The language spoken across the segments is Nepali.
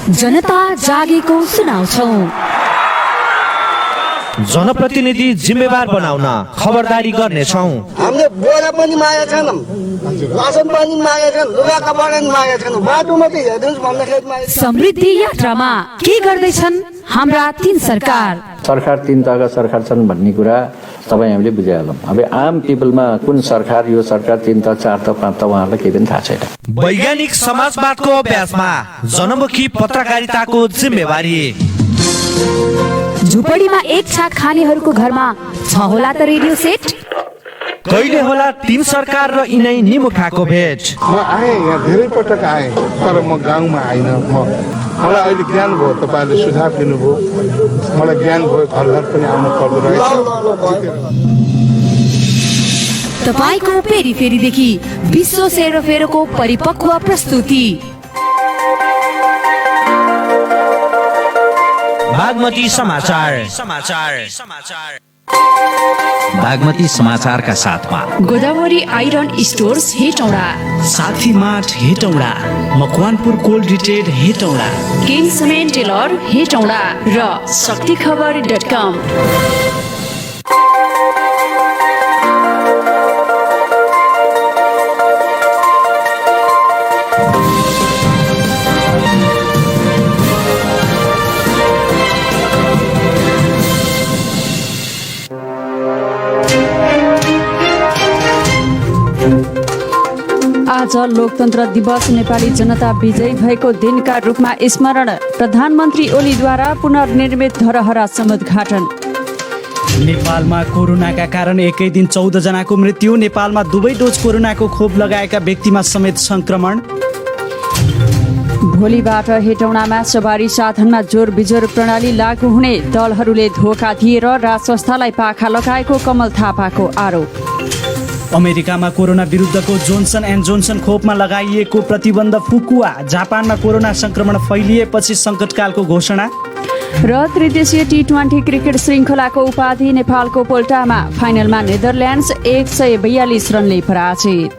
जनता जागेको सुनाउँछौं। जनप्रतिनिधि जिम्मेवार बनाउन खबरदारी गर्नेछौं। हामीले बोरा पनि मागेका छैनौँ, रासन पनि मागेका छैनौँ, लुगा कपडा पनि मागेका छैनौँ, बाटो मात्रै हेरिदिनुहोस् भन्दाखेरि मागेका छौँ। समृद्धि यात्रामा के गर्दैछन् हाम्रा तीन सरकार? सरकार तीन तहका सरकार छन् भन्ने कुरा तपाईँ हामीले बुझिहालौँ। अब आम पिपलमा कुन सरकार, यो सरकार तीन तह, चार तह, पाँच तह उहाँहरूलाई केही पनि थाहा छैन। वैज्ञानिक समाजवादको अभ्यासमा जनमुखी पत्रकारिताको जिम्मेवारी। झुपडीमा एक छाक खानेहरूको घरमा छ होला त रेडियो सेट? कहिले होला तीन सरकार र यिनै निमुखाको भेट? म आएँ, यहाँ धेरै पटक आएँ, तर म गाउँमा आइन। मलाई अहिले ज्ञान भयो, तपाईँले सुझाव दिनुभयो, मलाई ज्ञान भयो, घर घर पनि आउनु पर्दो रहेछ। तपाईँको पेरिफेरीदेखि विश्व सेरोफेरोको परिपक्व प्रस्तुति। बागमती समाचार। बागमती समाचारका साथमा Godavari iron stores Hetauda, Sathi mart Hetauda, Makwanpur cold retail Hetauda, king cement tailor Hetauda र शक्तिखबर.com। आज लोकतन्त्र दिवस नेपाली जनता विजयी भएको दिनका रूपमा स्मरण। प्रधानमन्त्री ओलीद्वारा पुनर्निर्मित धरोहर समुद्घाटन। नेपालमा कोरोनाका कारण एकै दिन 14 जनाको मृत्यु। नेपालमा दुवै डोज कोरोनाको खोप लगाएका व्यक्तिमा समेत संक्रमण। भोलिबाट हेटौडामा सवारी साधनमा जोर बिजोर प्रणाली लागू हुने, दलहरूले धोका दिएर राज संस्थालाई पाखा लगाएको कमल थापाको आरोप। अमेरिकामा कोरोना विरुद्धको जोन्सन एन्ड जोन्सन खोपमा लगाइएको प्रतिबन्ध फुकुवा। जापानमा कोरोना संक्रमण फैलिएपछि सङ्कटकालको घोषणा। र त्रिदेशीय टी20 क्रिकेट श्रृङ्खलाको उपाधि नेपालको पोल्टामा। फाइनलमा नेदरल्यान्ड्स 142 रनले पराजित।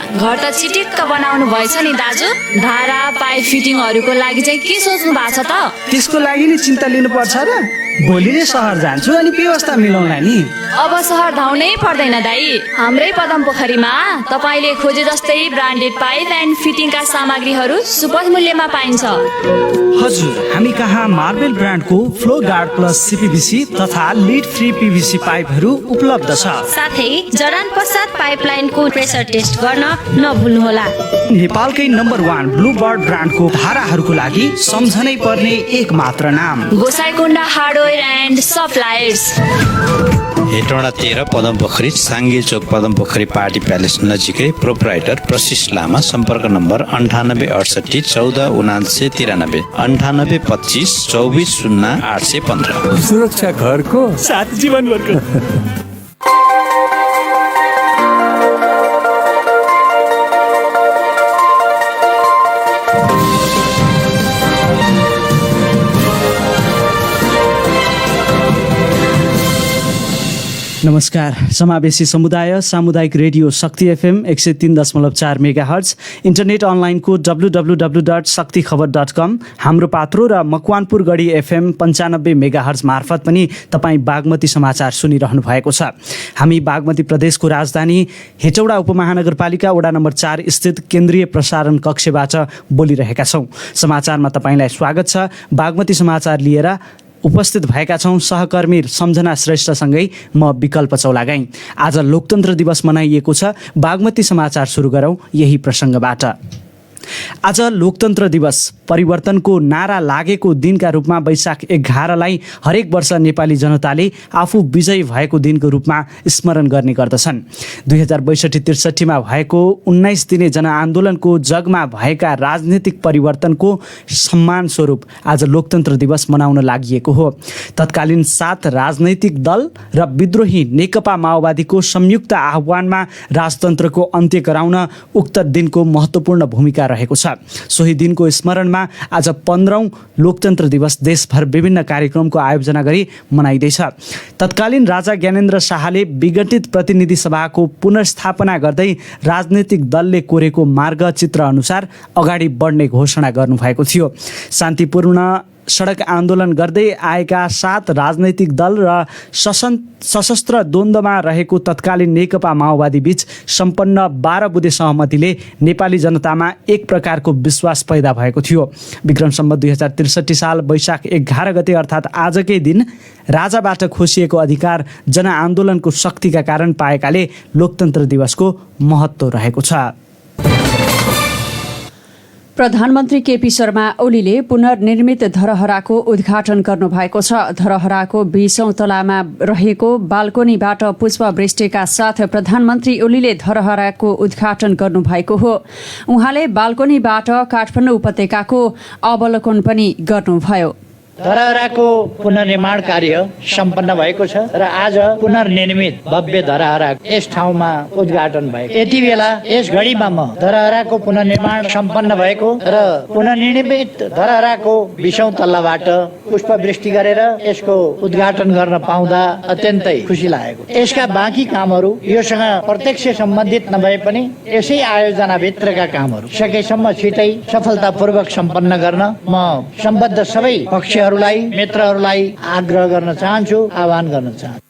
घर त चिटिक्क बनाउनु भएछ नि दाजु। धारा पाइप फिटिङहरूको लागि चाहिँ के सोच्नु भएको छ त? त्यसको लागि नि चिन्ता लिनुपर्छ र? भोलि नै सहर जान्छु अनि व्यवस्था मिलाउला नि। अब सहर धाउनै पर्दैन दाइ। हाम्रै पदम पोखरीमा तपाईँले खोजे जस्तै ब्रान्डेड पाइप एन्ड फिटिङका सामग्रीहरू सुपथ मूल्यमा पाइन्छ। हजुर, हामी कहाँ मार्बल ब्रान्डको फ्लो गार्ड प्लस सीपीवीसी तथा लिड फ्री पीवीसी पाइपहरू उपलब्ध छ। साथै जडान पश्चात पाइपलाइनको प्रेसर टेस्ट गर्न नभुल्नुहोला। नेपालकै नम्बर 1 ब्लू बर्ड ब्रान्डको धाराहरूको लागि सम्झनै पर्ने एक मात्र नाम Gosaikunda hardware and suppliers. Hetauda 13 Padam Pokhari, Sange Chowk Padam Pokhari party palace नजिकै। प्रोप्राइटर प्रशिष लामा। सम्पर्क नम्बर 9868 14 99 25 24 0815। सुरक्षा घरको साथ जीवनभरको। नमस्कार। समावेशी समुदाय सामुदायिक रेडियो शक्ति एफएम 103.4 मेगाहर्ज, इन्टरनेट अनलाइनको www.शक्तिखबर.com, हाम्रो पात्रो र मकवानपुर गढी एफएम 95 मेगाहर्ज मार्फत पनि तपाईँ बागमती समाचार सुनिरहनु भएको छ। हामी बागमती प्रदेशको राजधानी हेटौडा उपमहानगरपालिका वडा नम्बर 4 स्थित केन्द्रीय प्रसारण कक्षबाट बोलिरहेका छौँ। समाचारमा तपाईँलाई स्वागत छ। बागमती समाचार लिएर उपस्थित भएका छौँ सहकर्मी सम्झना श्रेष्ठसँगै म विकल्प चौलागाई। आज लोकतन्त्र दिवस मनाइएको छ। बागमती समाचार सुरु गरौँ यही प्रसङ्गबाट। आज लोकतन्त्र दिवस परिवर्तनको नारा लागेको दिनका रूपमा वैशाख 11लाई हरेक वर्ष नेपाली जनताले आफू विजयी भएको दिनको रूपमा स्मरण गर्ने गर्दछन्। 2062-63 भएको 19 दिने जनआन्दोलनको जगमा भएका राजनीतिक परिवर्तनको सम्मान स्वरूप आज लोकतन्त्र दिवस मनाउन लागि हो। तत्कालीन 7 राजनैतिक दल र विद्रोही नेकपा माओवादीको संयुक्त आह्वानमा राजतन्त्रको अन्त्य गराउन उक्त दिनको महत्त्वपूर्ण भूमिका रहेको छ। सोही दिनको स्मरणमा आज 15औं लोकतन्त्र दिवस देशभर विभिन्न कार्यक्रमको आयोजना गरी मनाइँदैछ। तत्कालीन राजा ज्ञानेन्द्र शाहले विघटित प्रतिनिधि सभाको पुनर्स्थापना गर्दै राजनीतिक दलले कोरेको मार्गचित्र अनुसार अगाडि बढ्ने घोषणा गर्नुभएको थियो। शान्तिपूर्ण सडक आन्दोलन गर्दै आएका 7 राजनैतिक दल र सशस्त्र द्वन्द्वमा रहेको तत्कालीन नेकपा माओवादी बीच सम्पन्न 12 बुँदे सहमतिले नेपाली जनतामा एक प्रकारको विश्वास पैदा भएको थियो। विक्रम सम्वत 2063 साल वैशाख 11 गते अर्थात् आजकै दिन राजाबाट खोसिएको अधिकार जनआन्दोलनको शक्तिका कारण पाएकाले लोकतन्त्र दिवसको महत्त्व रहेको छ। प्रधानमन्त्री केपी शर्मा ओलीले पुनर्निर्मित धरहराको उद्घाटन गर्नुभएको छ। धरहराको 20औं तलामा रहेको बाल्कोनीबाट पुष्पवृष्टिका साथ प्रधानमन्त्री ओलीले धरहराको उद्घाटन गर्नुभएको हो। उहाँले बाल्कोनीबाट काठमाडौँ उपत्यकाको अवलोकन पनि गर्नुभयो। धरहराको पुनर्निर्माण कार्य सम्पन्न भएको छ र आज पुनर्निर्मित भव्य धरहरा यस ठाउँमा उद्घाटन भएको। यति बेला यस घडीमा म धरहराको पुनर्निर्माण सम्पन्न भएको र पुनर्निर्मित धरहराको 20औं तल्लाबाट पुष्पवृष्टि गरेर यसको उद्घाटन गर्न पाउँदा अत्यन्तै खुसी लागेको। यसका बाँकी कामहरू योसँग प्रत्यक्ष सम्बन्धित नभए पनि यसै आयोजना भित्रका कामहरू सकेसम्म छिटै सफलतापूर्वक सम्पन्न गर्न म सम्बद्ध सबै पक्षहरूलाई मित्रहरूलाई आग्रह गर्न चाहन्छु, आह्वान गर्न चाहन्छु।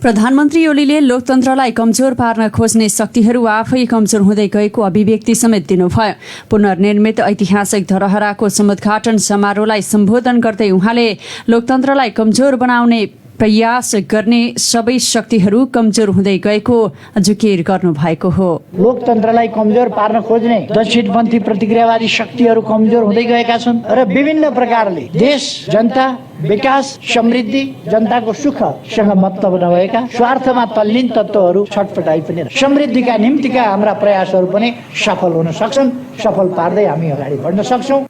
प्रधानमन्त्री ओलीले लोकतन्त्रलाई कमजोर पार्न खोज्ने शक्तिहरू आफै कमजोर हुँदै गएको अभिव्यक्ति समेत दिनुभयो। पुनर्निर्मित ऐतिहासिक धरहराको समुद्घाटन समारोहलाई सम्बोधन गर्दै उहाँले लोकतन्त्रलाई कमजोर बनाउने प्रयास गर्ने सबै शक्तिहरू कमजोर हुँदै गएको जिकिर गर्नुभएको हो। लोकतन्त्रलाई कमजोर पार्न खोज्ने दक्षिणपन्थी प्रतिक्रियावादी शक्तिहरू कमजोर हुँदै गएका छन् र विभिन्न प्रकारले देश, जनता, विकास, समृद्धि, जनताको सुखसँग मतलब नभएका स्वार्थमा तल्लीन तत्त्वहरू छटपटाइ पनि समृद्धिका निम्तिका हाम्रा प्रयासहरू पनि सफल हुन सक्छन्। सफल पार्दै हामी अगाडि बढ्न सक्छौँ।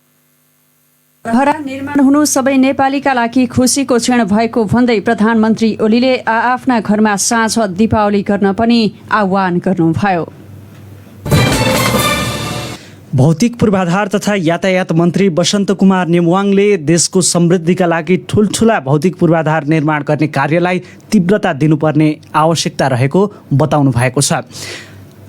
धरहरा निर्माण हुनु सबै नेपालीका लागि खुसीको क्षण भएको भन्दै प्रधानमन्त्री ओलीले आफ्ना घरमा साँझ दीपावली गर्न पनि आह्वान गर्नुभयो। भौतिक पूर्वाधार तथा यातायात मन्त्री वसन्त कुमार नेमवाङले देशको समृद्धिका लागि ठुल्ठुला भौतिक पूर्वाधार निर्माण गर्ने कार्यलाई तीव्रता दिनुपर्ने आवश्यकता रहेको बताउनु भएको छ।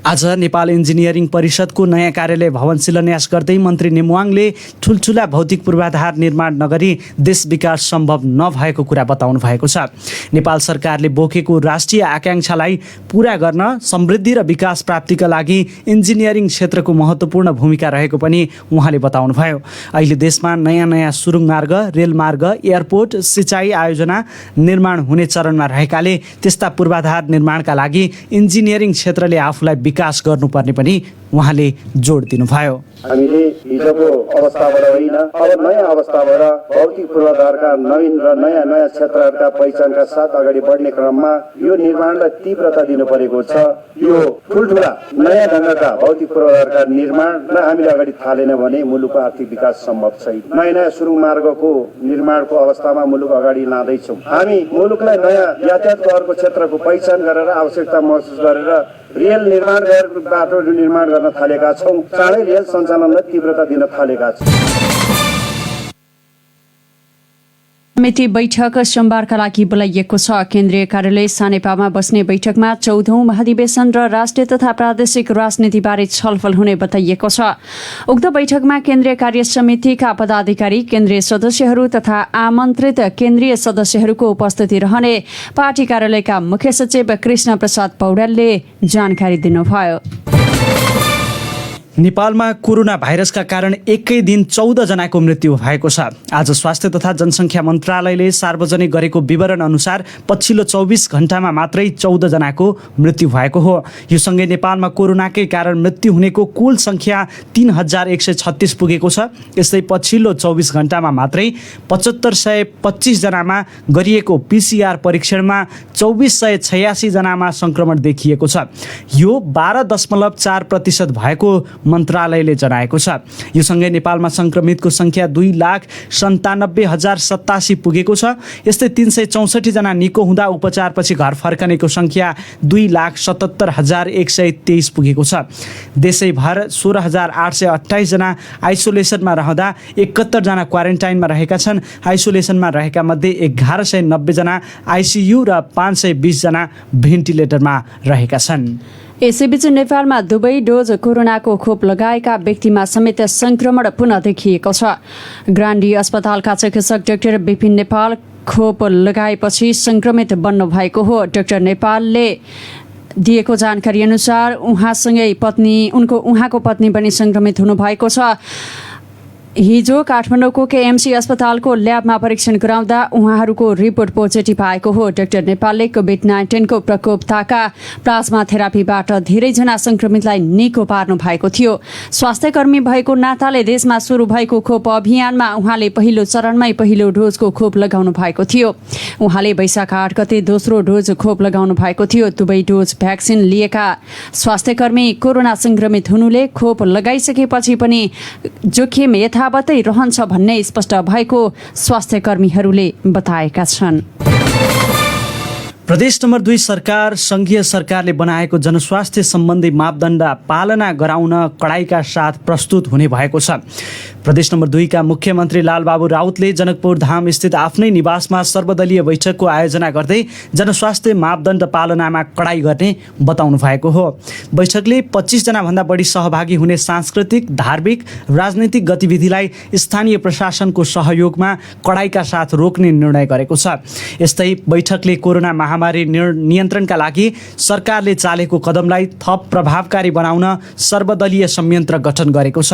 आज नेपाल इन्जिनियरिङ परिषदको नयाँ कार्यालय भवन शिलान्यास गर्दै मन्त्री नेमवाङले ठुल्ठुला भौतिक पूर्वाधार निर्माण नगरी देश विकास सम्भव नभएको कुरा बताउनु भएको छ। नेपाल सरकारले बोकेको राष्ट्रिय आकाङ्क्षालाई पूरा गर्न समृद्धि र विकास प्राप्तिका लागि इन्जिनियरिङ क्षेत्रको महत्त्वपूर्ण भूमिका रहेको पनि उहाँले बताउनुभयो। अहिले देशमा नयाँ नयाँ सुरुङ मार्ग, रेलमार्ग, एयरपोर्ट, सिँचाइ आयोजना निर्माण हुने चरणमा रहेकाले त्यस्ता पूर्वाधार निर्माणका लागि इन्जिनियरिङ क्षेत्रले आफूलाई विकास गर्नुपर्ने पनि उहाँले जोड दिनुभयो। हामीले हिजोको अवस्थाबाट होइन, अब नयाँ अवस्थाबाट भौतिक पूर्वाधारका नवीन र नयाँ नयाँ क्षेत्रहरूका पहिचानका साथ अगाडि बढ्ने क्रममा यो निर्माणलाई तीव्रता दिनु परेको छ। यो ठुल्ठुला नयाँ ढङ्गका भौतिक पूर्वाधारका निर्माणलाई हामीले अगाडि थालेन भने मुलुकको आर्थिक विकास सम्भव छैन। नयाँ नयाँ सुरुङ मार्गको निर्माणको अवस्थामा मुलुक अगाडि लाँदैछौँ। हामी मुलुकलाई नयाँ यातायातको अर्को क्षेत्रको पहिचान गरेर आवश्यकता महसुस गरेर रेल निर्माण बाटो निर्माण गर्न थालेका छौँ। चाँडै रेल सञ्चालनलाई तीव्रता दिन थालेका छौँ। समिति बैठक सोमबारका लागि बोलाइएको छ। केन्द्रीय कार्यालय सानेपामा बस्ने बैठकमा 14औं महाधिवेशन र राष्ट्रिय तथा प्रादेशिक राजनीतिबारे छलफल हुने बताइएको छ। उक्त बैठकमा केन्द्रीय कार्य समितिका पदाधिकारी, केन्द्रीय सदस्यहरू तथा आमन्त्रित केन्द्रीय सदस्यहरूको उपस्थिति रहने पार्टी कार्यालयका मुख्य सचिव कृष्ण प्रसाद पौडेलले जानकारी दिनुभयो। नेपालमा कोरोना भाइरसका कारण एकै दिन 14 जनाको मृत्यु भएको छ। आज स्वास्थ्य तथा जनसङ्ख्या मन्त्रालयले सार्वजनिक गरेको विवरण अनुसार पछिल्लो 24 घण्टामा मात्रै 14 जनाको मृत्यु भएको हो। यो सँगै नेपालमा कोरोनाकै कारण मृत्यु हुनेको कुल सङ्ख्या 3136 पुगेको छ। यस्तै पछिल्लो 24 घण्टामा मात्रै 7525 जनामा गरिएको PCR परीक्षणमा 2486 जनामा सङ्क्रमण देखिएको छ। यो 12.4% भएको मन्त्रालयले जनाएको छ। यो सँगै नेपालमा सङ्क्रमितको सङ्ख्या 2,97,087 पुगेको छ। यस्तै 364 जना निको हुँदा उपचारपछि घर फर्कनेको सङ्ख्या 2,77,123 पुगेको छ। देशैभर 16,828 जना आइसोलेसनमा रहँदा 71 जना क्वारेन्टाइनमा रहेका छन्। आइसोलेसनमा रहेका मध्ये 1190 जना आइसियु र 520 जना भेन्टिलेटरमा रहेका छन्। यसैबीच नेपालमा दुवै डोज कोरोनाको खोप लगाएका व्यक्तिमा समेत संक्रमण पुनः देखिएको छ। ग्रान्डी अस्पतालका चिकित्सक डाक्टर विपिन नेपाल खोप लगाएपछि संक्रमित बन्नु भएको हो। डाक्टर नेपालले दिएको जानकारी अनुसार उहाँको पत्नी पनि संक्रमित हुनुभएको छ। हिजो काठमाडौँको केएमसी अस्पतालको ल्याबमा परीक्षण गराउँदा उहाँहरूको रिपोर्ट पोजिटिभ आएको हो। डाक्टर नेपालले कोभिड-19 को प्रकोपताका प्लाज्मा थेरापीबाट धेरैजना संक्रमितलाई निको पार्नु भएको थियो। स्वास्थ्यकर्मी भएको नाताले देशमा सुरु भएको खोप अभियानमा उहाँले पहिलो चरणमै पहिलो डोजको खोप लगाउनु भएको थियो। उहाँले वैशाख 8 गते दोस्रो डोज खोप लगाउनु भएको थियो। दुवै डोज भ्याक्सिन लिएका स्वास्थ्यकर्मी कोरोना संक्रमित हुनुले खोप लगाइसकेपछि पनि जोखिम यथावतै रहन्छ भन्ने स्पष्ट भएको स्वास्थ्यकर्मीहरूले बताएका छन्। प्रदेश नम्बर 2 सरकार सङ्घीय सरकारले बनाएको जनस्वास्थ्य सम्बन्धी मापदण्ड पालना गराउन कडाइका साथ प्रस्तुत हुने भएको छ। प्रदेश नम्बर 2 का मुख्यमन्त्री लालबाबु राउतले जनकपुर धाम स्थित आफ्नै निवासमा सर्वदलीय बैठकको आयोजना गर्दै जनस्वास्थ्य मापदण्ड पालनामा कडाइ गर्ने बताउनु भएको हो। बैठकले 25 जना भन्दा बढी सहभागी हुने सांस्कृतिक, धार्मिक, राजनैतिक गतिविधिलाई स्थानीय प्रशासनको सहयोगमा कडाइका साथ रोक्ने निर्णय गरेको छ। यस्तै बैठकले कोरोना महामारी नियन्त्रणका लागि सरकारले चालेको कदमलाई थप प्रभावकारी बनाउन सर्वदलीय संयन्त्र गठन गरेको छ।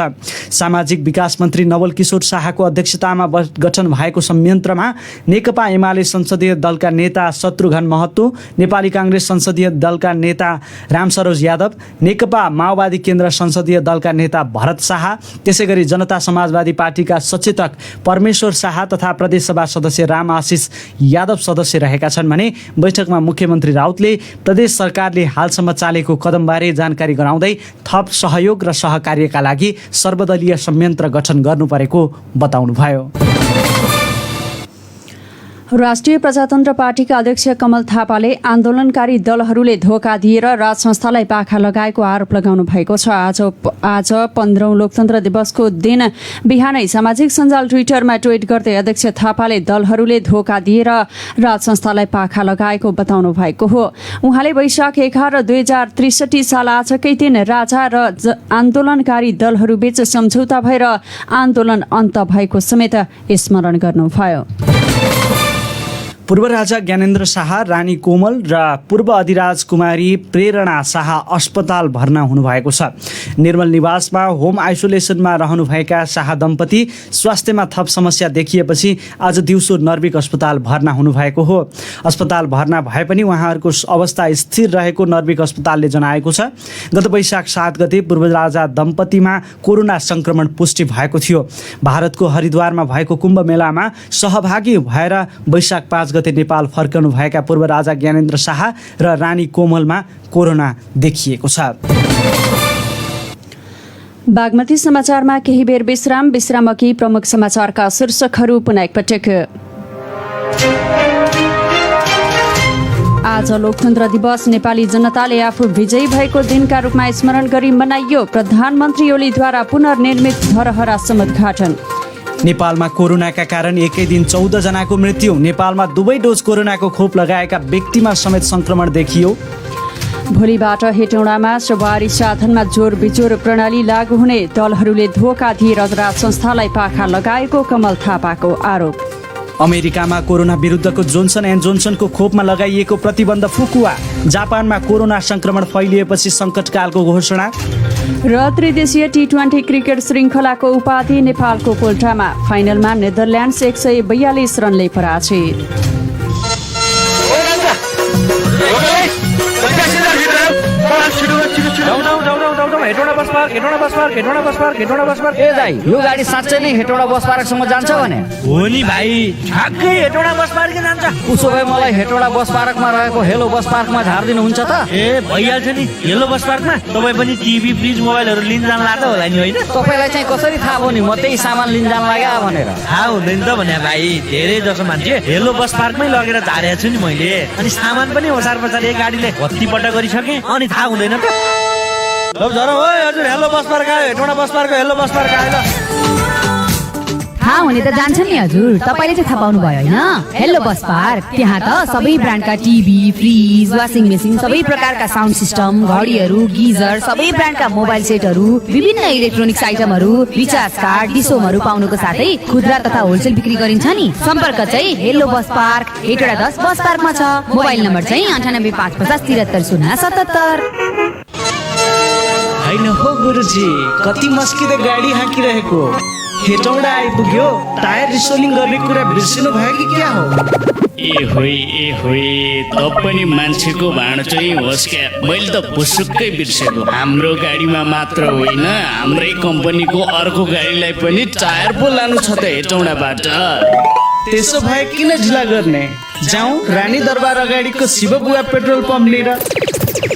सामाजिक विकास मन्त्री नवल किशोर शाहको अध्यक्षतामा गठन भएको संयन्त्रमा नेकपा एमाले संसदीय दलका नेता शत्रुघ्न महतो, नेपाली काङ्ग्रेस संसदीय दलका नेता रामसरोज यादव, नेकपा माओवादी केन्द्र संसदीय दलका नेता भरत शाह, त्यसैगरी जनता समाजवादी पार्टीका सचेतक परमेश्वर शाह तथा प्रदेशसभा सदस्य राम आशिष यादव सदस्य रहेका छन् भने बैठकमा मुख्यमन्त्री राउतले प्रदेश सरकारले हालसम्म चालेको कदमबारे जानकारी गराउँदै थप सहयोग र सहकार्यका लागि सर्वदलीय संयन्त्र गठन गर्नु परेको बताउनुभयो। राष्ट्रिय प्रजातन्त्र पार्टीका अध्यक्ष कमल थापाले आन्दोलनकारी दलहरूले धोका दिएर राज संस्थालाई पाखा लगाएको आरोप लगाउनु भएको छ। आज 15औं लोकतन्त्र दिवसको दिन बिहानै सामाजिक सञ्जाल ट्विटरमा ट्विट गर्दै अध्यक्ष थापाले दलहरूले धोका दिएर राज संस्थालाई पाखा लगाएको बताउनु भएको हो। उहाँले वैशाख 11 2063 साल आजकै दिन राजा र आन्दोलनकारी दलहरूबीच सम्झौता भएर आन्दोलन अन्त भएको समेत स्मरण गर्नुभयो। पूर्व राजा ज्ञानेन्द्र शाह, रानी कोमल र पूर्व अधिराज कुमारी प्रेरणा शाह अस्पताल भर्ना हुनुभएको छ। निर्मल निवासमा होम आइसोलेसनमा रहनुभएका शाह दम्पति स्वास्थ्यमा थप समस्या देखिएपछि आज दिउँसो नर्विक अस्पताल भर्ना हुनुभएको हो। अस्पताल भर्ना भए पनि उहाँहरूको अवस्था स्थिर रहेको नर्विक अस्पतालले जनाएको छ। गत वैशाख 7 गते पूर्व राजा दम्पतिमा कोरोना संक्रमण पुष्टि भएको थियो। भारतको हरिद्वारमा भएको कुम्भ मेलामा सहभागी भएर वैशाख 5 गते नेपाल फर्कनु भएका पूर्व राजा ज्ञानेन्द्र शाह र रानी कोमलमा कोरोना देखिएको छ। बागमती समाचारमा केही बेर विश्रामकी प्रमुख समाचारका शीर्षकहरू पुनः एकपटक। आज लोकतन्त्र दिवस नेपाली जनताले आफू विजयी भएको दिनका रूपमा स्मरण गरी मनाइयो। प्रधानमन्त्री ओलीद्वारा पुनर्निर्मित धरहरा समुद्घाटन। नेपालमा कोरोनाका कारण एकै दिन 14 जनाको मृत्यु। नेपालमा दुवै डोज कोरोनाको खोप लगाएका व्यक्तिमा समेत संक्रमण देखियो। भोलिबाट हेटौडामा सवारी साधनमा जोर बिजोर प्रणाली लागू हुने दलहरूले धोका दिएर राज संस्थालाई पाखा लगाएको कमल थापाको आरोप। अमेरिकामा कोरोना विरुद्धको जोन्सन एन्ड जोन्सनको खोपमा लगाइएको प्रतिबन्ध फुकुवा। जापानमा कोरोना संक्रमण फैलिएपछि सङ्कटकालको घोषणा। र त्रिदेशीय T20 क्रिकेट श्रृङ्खलाको उपाधि नेपालको पोल्ट्रामा। फाइनलमा नेदरल्यान्ड्स 142 रनले पराजित। Hetauda bus park Hetauda bus park Hetauda bus park Hetauda bus park. ए दाइ यो गाडी साँच्चै नै हेटौडा बस पार्कसम्म जान्छ भने? हो नि भाइ, ठ्याक्कै हेटौडा बस पार्क जान्छ। उसो भए मलाई हेटौडा बस पार्कमा रहेको हेलो बस पार्कमा झारिदिनु हुन्छ त? ए भइहाल्छ नि, हेलो बस पार्कमा तपाईँ पनि टिभी फ्रिज मोबाइलहरू लिन जान लाग्दा होला नि होइन? तपाईँलाई चाहिँ कसरी थाहा भयो नि म त्यही सामान लिन जान लाग्यो भनेर? थाहा हुँदैन त भने भाइ, धेरै जसो मान्छे हेलो बस पार्कमै लगेर झारेको छु नि मैले। अनि सामान पनि होसार पछाडि एक गाडीले भत्तीपट्ट गरिसकेँ, अनि थाहा हुँदैन त। झर हो हजुर, हेलो बस पार्क आयो, Hetauda bus park, hello bus park आयो ल। थाहा हुने त जान्छ नि हजुर, तपाईँले चाहिँ थाहा पाउनु भयो होइन? हेलो बस पार्क, त्यहाँ त सबै ब्रान्डका टिभी फ्रिज वासिङ मेसिन सबै प्रकारका साउन्ड सिस्टम घडीहरू गिजर सबै ब्रान्डका मोबाइल सेटहरू विभिन्न इलेक्ट्रोनिक्स आइटमहरू रिचार्ज कार्ड डिसोमहरू पाउनुको साथै खुद्रा तथा होलसेल बिक्री गरिन्छ नि। सम्पर्क चाहिँ हेलो बस पार्क हेटौडा 10 बस पार्कमा छ। मोबाइल नम्बर चाहिँ 9855 73 077। होइन हो गुरुजी, कति मस्किँदै गाडी हाँकिरहेको। हेटौडा आइपुग्यो, टायर रिसोलिङ गर्ने कुरा बिर्सिनु भयो कि क्या हो? ए होइ त पनि मान्छेको भाँडो चाहिँ होस् क्या, मैले त पुसुक्कै बिर्सेको। हाम्रो गाडीमा मात्र होइन, हाम्रै कम्पनीको अर्को गाडीलाई पनि टायर पो लानु छ त हेटौडाबाट। त्यसो भए किन ढिला गर्ने? जाउँ रानी दरबार अगाडिको शिव बुवा पेट्रोल पम्प लिएर।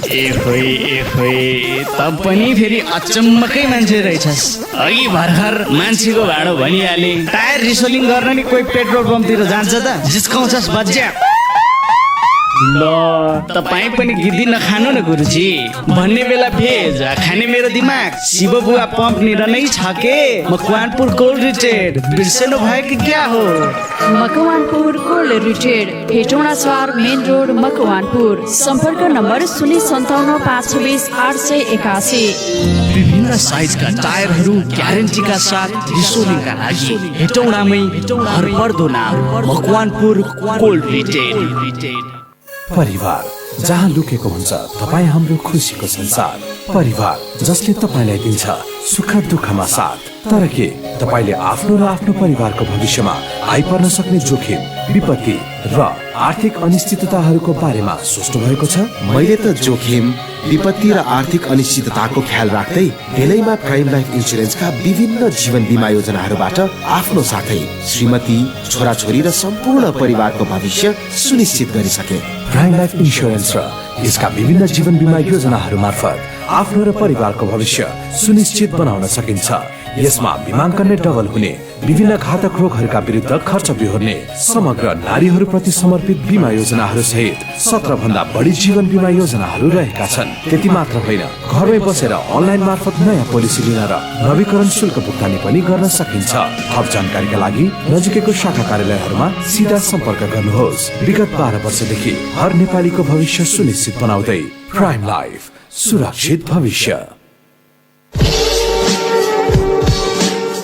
ए होइ त पनि फेरि अचम्मकै मान्छे रहेछस्। अघि भर्खर मान्छेको भाँडो भनिहाले, टायर रिसोलिङ गर्न नि कोही पेट्रोल पम्पतिर जान्छ त? जिस्काउँछस् बज्या। ल तपाईँ पनि गिद्दी नखानु न गुरुजी। भन्ने बेला भेज खाने मेरो दिमाग शिव बुवा पम्प निर नै छ के। मकवानपुर कोल्ड रिटेड बिर्सेनु भयो कि क्या हो? मकवानपुर कोल्ड रिटेड हेटौडा 4 मेन रोड मकवानपुर। सम्पर्क नम्बर 057 526 881। विभिन्न साइजका टायरहरू ग्यारेन्टीका साथ रिसोलिङका लागि हेटौडामै भरपर्दो नाम मकवानपुर कोल्ड रिटेड। परिवार जहाँ लुकेको हुन्छ तपाईँ हाम्रो खुसीको संसार। परिवार जसले तपाईँलाई दिन्छ सुख दुःखमा साथ। तर के तपाईँले आफ्नो र आफ्नो परिवारको भविष्यमा आइपर्न सक्ने जोखिम विपत्ति र आर्थिक अनिश्चितताहरूको बारेमा सोच्नु भएको छ? मैले त जोखिम विपत्ति र आर्थिक अनिश्चितताको ख्याल राख्दै बेलैमा प्राइम लाइफ इन्सुरेन्सका विभिन्न जीवन बिमा योजनाहरूबाट आफ्नो साथै श्रीमती छोराछोरी र सम्पूर्ण परिवारको भविष्य सुनिश्चित गरिसके। प्राइम लाइफ इन्सुरेन्स र यसका विभिन्न जीवन बिमा योजनाहरू मार्फत आफ्नो र परिवारको भविष्य सुनिश्चित बनाउन सकिन्छ। यसमा बीमाङ्कन नै डबल हुने, विभिन्न घातक रोगहरूका विरुद्ध खर्च बिहोर्ने, समग्र नारीहरूप्रति समर्पित बिमा योजनाहरू सहित 17 भन्दा बढी जीवन बिमा योजनाहरू रहेका छन्। त्यति मात्र होइन, घरमै बसेर अनलाइन मार्फत नयाँ पोलिसी लिन र नवीकरण शुल्क भुक्तानी पनि गर्न सकिन्छ। थप जानकारीका लागि नजिकैको शाखा कार्यालयहरूमा सिधा सम्पर्क गर्नुहोस्। विगत 12 वर्षदेखि हर नेपालीको भविष्य सुनिश्चित बनाउँदै प्राइम लाइफ, सुरक्षित भविष्य।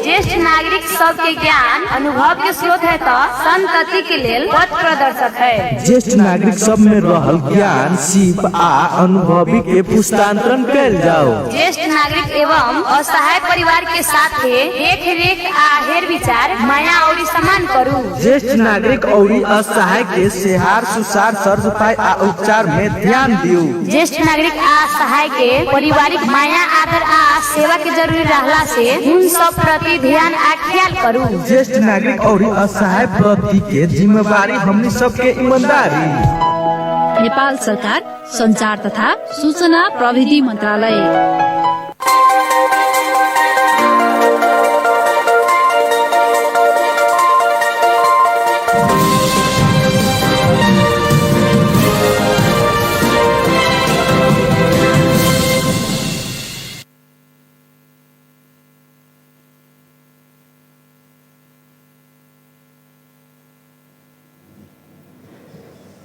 ज्येष्ठ नागरिक सबके ज्ञान अनुभव के स्रोत है तो संतति के लेल पथ प्रदर्शक है। ज्येष्ठ नागरिक सब में रहल ज्ञान सीप आ अनुभवी के पुस्तांतरण कैल जाओ। ज्येष्ठ नागरिक एवं असहाय परिवार के साथ देख रेख आ हेर विचार माया और सम्मान करू। ज्येष्ठ नागरिक और असहाय के सेहार सुसार सर सफाई आ उपचार में ध्यान दियो। ज्येष्ठ नागरिक आ सहाय के पारिवारिक माया आदर आ सेवा के जरूरी रहला से उन सब प्रति ध्यान आ ख्याल करू। ज्येष्ठ नागरिक और असहाय प्रति के जिम्मेवारी हमनी सबके ईमानदारी। नेपाल सरकार संचार तथा सूचना प्रविधि मन्त्रालय।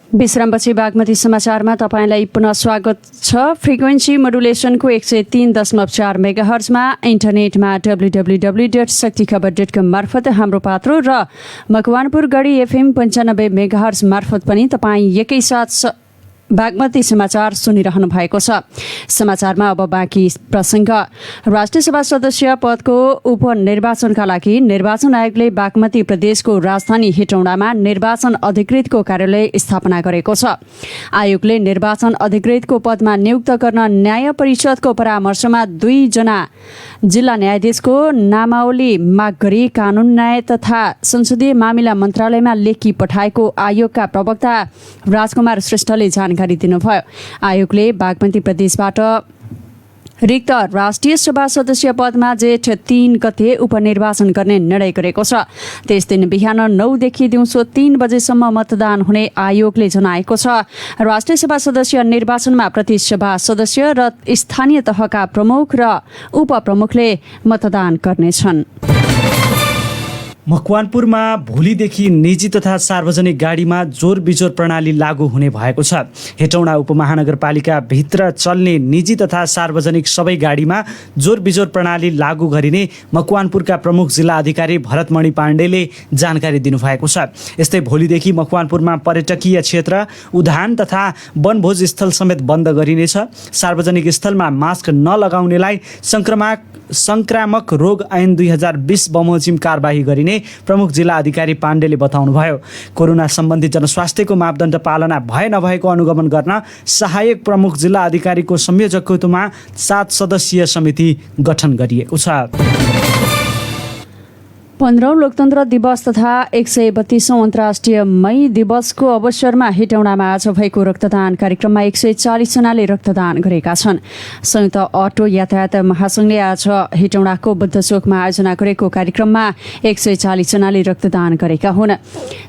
विश्रामपछि बागमती समाचारमा तपाईँलाई पुनः स्वागत छ। फ्रिक्वेन्सी मोडुलेसनको 103.4 मेगाहर्जमा इन्टरनेटमा www.शक्तिखबर.com मार्फत हाम्रो पात्रो र मकवानपुर गढी FM 95 मेगाहर्ज मार्फत पनि तपाईँ एकैसाथ बागमती समाचार सुनिरहनु भएको छ। समाचारमा अब बाँकी प्रसङ्ग। राष्ट्रिय सभा सदस्य पदको उपनिर्वाचनका लागि निर्वाचन आयोगले बागमती प्रदेशको राजधानी हेटौडामा निर्वाचन अधिकृतको कार्यालय स्थापना गरेको छ। आयोगले निर्वाचन अधिकृतको पदमा नियुक्त गर्न न्याय परिषदको परामर्शमा 2 जना जिल्ला न्यायाधीशको नामावली माग गरी कानून न्याय तथा संसदीय मामिला मन्त्रालयमा लेखी पठाएको आयोगका प्रवक्ता राजकुमार श्रेष्ठले जानकारी दिनुभयो। आयोगले बागमती प्रदेशबाट रिक्त राष्ट्रिय सभा सदस्य पदमा जेठ 3 गते उपनिर्वाचन गर्ने निर्णय गरेको छ। त्यस दिन बिहान 9 देखि दिउँसो 3 बजेसम्म मतदान हुने आयोगले जनाएको छ। राष्ट्रिय सभा सदस्य निर्वाचनमा प्रति सभा सदस्य र स्थानीय तहका प्रमुख र उपप्रमुखले मतदान गर्नेछन्। मकवानपुरमा भोलिदेखि निजी तथा सार्वजनिक गाडीमा जोर बिजोर प्रणाली लागू हुने भएको छ। हेटौडा उपमहानगरपालिका भित्र चल्ने निजी तथा सार्वजनिक सबै गाडीमा जोर बिजोर प्रणाली लागू गरिने मकवानपुरका प्रमुख जिल्ला अधिकारी भरतमणि पाण्डेले जानकारी दिनुभएको छ। यस्तै भोलिदेखि मकवानपुरमा पर्यटकीय क्षेत्र, उद्यान तथा वनभोज स्थल समेत बन्द गरिनेछ। सार्वजनिक स्थलमा मास्क नलगाउनेलाई संक्रामक रोग ऐन 2020 बमोजिम कारबाही गरिने प्रमुख जिल्ला अधिकारी पाण्डेले बताउनुभयो। कोरोना सम्बन्धी जनस्वास्थ्यको मापदण्ड पालना भए नभएको अनुगमन गर्न सहायक प्रमुख जिल्ला अधिकारीको संयोजकत्वमा 7 सदस्यीय समिति गठन गरिएको छ। 15औं लोकतन्त्र दिवस तथा 132औं अन्तर्राष्ट्रिय मई दिवसको अवसरमा हेटौडामा आज भएको रक्तदान कार्यक्रममा 140 जनाले रक्तदान गरेका छन्। संयुक्त अटो यातायात महासंघले आज हेटौडाको बुद्धचोकमा आयोजना गरेको कार्यक्रममा 140 जनाले रक्तदान गरेका हुन्।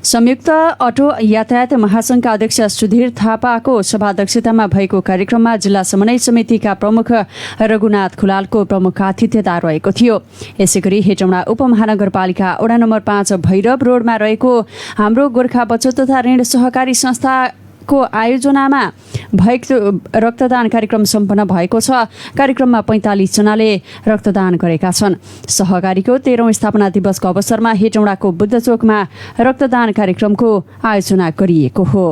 संयुक्त अटो यातायात महासंघका अध्यक्ष सुधीर थापाको सभाध्यक्षतामा भएको कार्यक्रममा जिल्ला समन्वय समितिका प्रमुख रघुनाथ खुलालको प्रमुख आतिथ्यता रहेको थियो। यसैगरी हेटौडा उपमहानगरपालिका वडा नम्बर 5 भैरव रोडमा रहेको हाम्रो गोर्खा बचत तथा ऋण सहकारी संस्थाको आयोजनामा भएको रक्तदान कार्यक्रम सम्पन्न भएको छ। कार्यक्रममा 45 जनाले रक्तदान गरेका छन्। सहकारीको 13औं स्थापना दिवसको अवसरमा हेटौडाको बुद्धचोकमा रक्तदान कार्यक्रमको आयोजना गरिएको हो।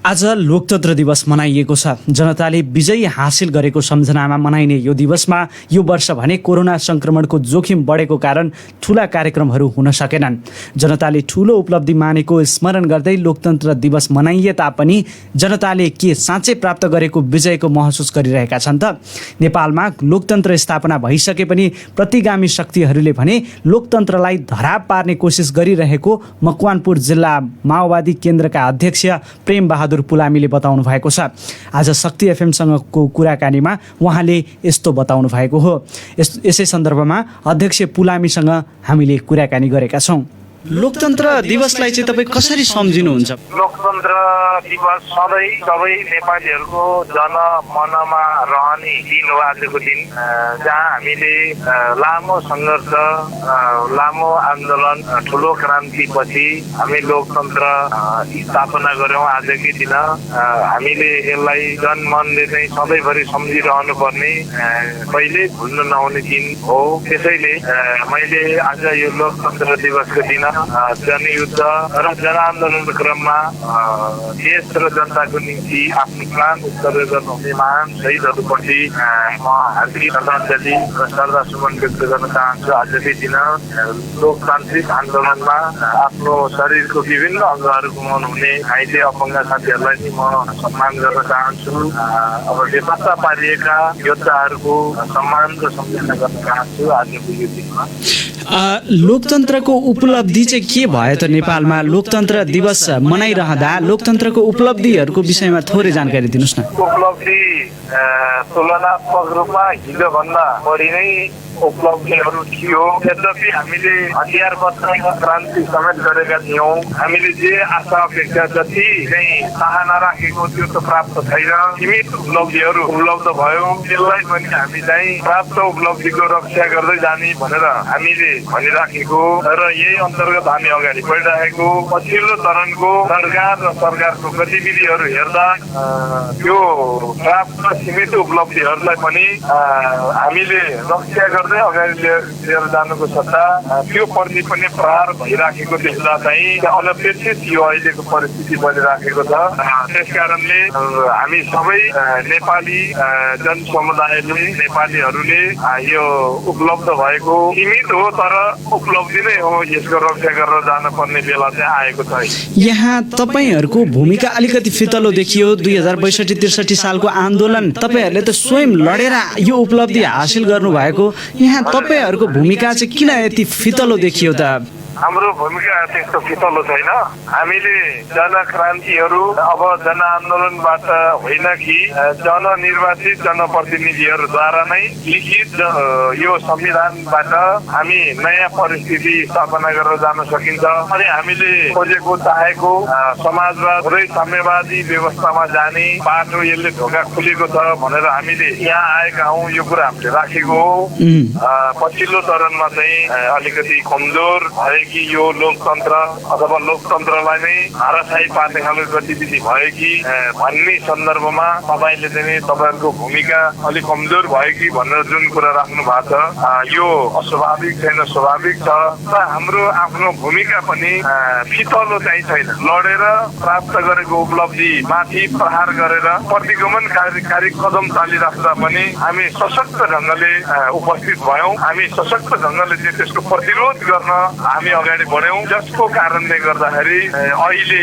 आज लोकतन्त्र दिवस मनाइएको छ। जनताले विजय हासिल गरेको सम्झनामा मनाइने यो दिवसमा यो वर्ष भने कोरोना संक्रमणको जोखिम बढेको कारण ठूला कार्यक्रमहरू हुन सकेनन्। जनताले ठूलो उपलब्धि मानेको स्मरण गर्दै लोकतन्त्र दिवस मनाइए तापनि जनताले के साँच्चै प्राप्त गरेको विजयको महसुस गरिरहेका छन् त? नेपालमा लोकतन्त्र स्थापना भइसके पनि प्रतिगामी शक्तिहरूले भने लोकतन्त्रलाई धराप पार्ने कोसिस गरिरहेको मकवानपुर जिल्ला माओवादी केन्द्रका अध्यक्ष प्रेम बहादुर पुलामीले बताउनु भएको छ। आज शक्ति एफएमसँगको कुराकानीमा उहाँले यस्तो बताउनु भएको हो। यसै सन्दर्भमा अध्यक्ष पुलामीसँग हामीले कुराकानी गरेका छौँ। लोकतन्त्र दिवसलाई चाहिँ तपाईँ कसरी सम्झिनुहुन्छ? लोकतन्त्र दिवस सधैँ सबै नेपालीहरूको जनमनमा रहने दिन हो आजको दिन, जहाँ हामीले लामो सङ्घर्ष, लामो आन्दोलन, ठुलो क्रान्तिपछि हामी लोकतन्त्र स्थापना गऱ्यौँ। आजकै दिन हामीले यसलाई जनमनले चाहिँ सधैँभरि सम्झिरहनु पर्ने, कहिले भुल्न नहुने दिन हो। त्यसैले मैले आज यो लोकतन्त्र दिवसको दिन जनयुद्ध र जनआन्दोलनको क्रममा देश र जनताको निम्ति आफ्नो प्राण उत्सर्ग गर्नुहुने महान शहीदहरूप्रति म हार्दिक श्रद्धाञ्जली र श्रद्धासुमन व्यक्त गर्न चाहन्छु। आजकै दिन लोकतान्त्रिक आन्दोलनमा आफ्नो शरीरको विभिन्न अङ्गहरू गुमाउनु हुने घाइते अपाङ्ग साथीहरूलाई नि म सम्मान गर्न चाहन्छु। अब बेपत्ता पारिएका योद्धाहरूको सम्मानको सम्झना गर्न चाहन्छु आजको यो दिनमा। लोकतन्त्रको उपलब्धि चाहिँ के भयो त? नेपालमा लोकतन्त्र दिवस मनाइरहँदा लोकतन्त्रको उपलब्धिहरूको विषयमा थोरै जानकारी दिनुहोस् न। उपलब्धि तुलनात्मक रूपमा हिजोभन्दा बढी नै उपलब्धिहरू थियो। यद्यपि हामीले हतियारबद्ध क्रान्ति समेत गरेका थियौँ। हामीले जे आशा अपेक्षा जति चाहिँ चाहना राखेको त्यो त प्राप्त छैन। सीमित उपलब्धिहरू उपलब्ध भयो। त्यसलाई पनि हामी चाहिँ प्राप्त उपलब्धिको रक्षा गर्दै जाने भनेर हामीले भनिराखेको र यही अन्तर्गत हामी अगाडि बढिरहेको। पछिल्लो चरणको सरकार र सरकारको गतिविधिहरू हेर्दा त्यो प्राप्त सीमित उपलब्धिहरूलाई पनि हामीले रक्षा गर्दै अगाडि लिएर जानुको सट्टा त्यो प्रति पनि प्रहार भइराखेको देख्दा चाहिँ अनपेक्षित यो अहिलेको परिस्थिति बनिराखेको छ। त्यस कारणले हामी सबै नेपाली जनसमुदायले नेपालीहरूले यो उपलब्ध भएको सीमित हो तर उपलब्धि नै हो, यसको रक्षा गरेर जानुपर्ने बेला चाहिँ आएको छ। यहाँ तपाईँहरूको भूमिका अलिकति फितलो देखियो। 2062-63 सालको आन्दोलन तपाईँहरूले त स्वयं लडेर यो उपलब्धि हासिल गर्नुभएको, यहाँ तपाईँहरूको भूमिका चाहिँ किन यति फितलो देखियो त? हाम्रो भूमिका त्यस्तो फितलो छैन। हामीले जनक्रान्तिहरू अब जनआन्दोलनबाट होइन कि जननिर्वाचित जनप्रतिनिधिहरूद्वारा नै लिखित यो संविधानबाट हामी नयाँ परिस्थिति स्थापना गरेर जान सकिन्छ। अनि हामीले खोजेको चाहेको समाजवाद पुरै साम्यवादी व्यवस्थामा जाने बाटो यसले ढोका खुलेको छ भनेर हामीले यहाँ आएका हौँ। यो कुरा हामीले राखेको हो। पछिल्लो चरणमा चाहिँ अलिकति कमजोर कि यो लोकतन्त्र अथवा लोकतन्त्रलाई नै हाराशाही पार्ने खालको गतिविधि भयो कि भन्ने सन्दर्भमा तपाईँले चाहिँ तपाईँहरूको भूमिका अलिक कमजोर भयो कि भनेर जुन कुरा राख्नु भएको छ यो अस्वाभाविक छैन, स्वाभाविक छ। र हाम्रो आफ्नो भूमिका पनि फितलो चाहिँ छैन। लडेर प्राप्त गरेको उपलब्धि माथि प्रहार गरेर प्रतिगमनकारी कदम चालिराख्दा पनि हामी सशक्त ढङ्गले उपस्थित भयौँ। हामी सशक्त ढङ्गले चाहिँ त्यसको प्रतिरोध गर्न हामी अगाडि बढ्यौँ, जसको कारणले गर्दाखेरि अहिले